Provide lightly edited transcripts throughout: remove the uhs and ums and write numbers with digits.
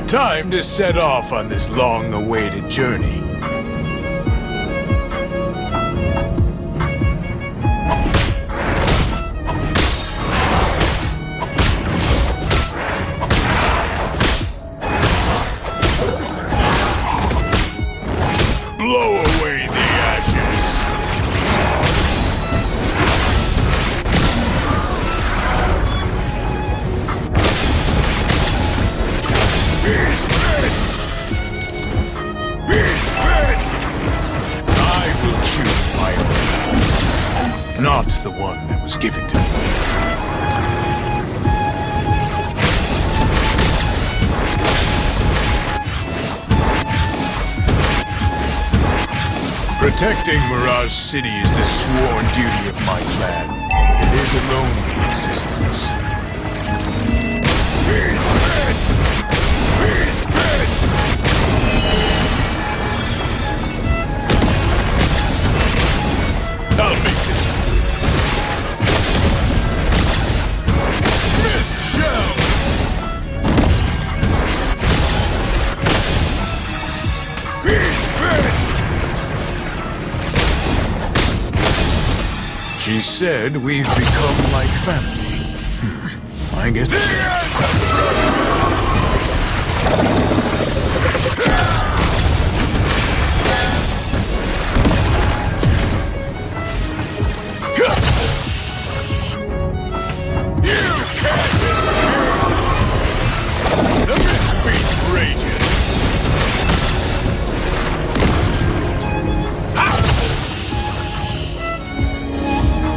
Time to set off on this long-awaited journey. Blow away the ashes. I will choose my own path, not the one that was given to me. Protecting Mirage City is the sworn duty of my clan. It is a lonely existence. I'll make this quick. Mist shell! She said we've become like family. I guess... The Mist Beast rages!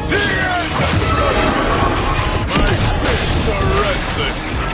The end approaches! My fists are restless!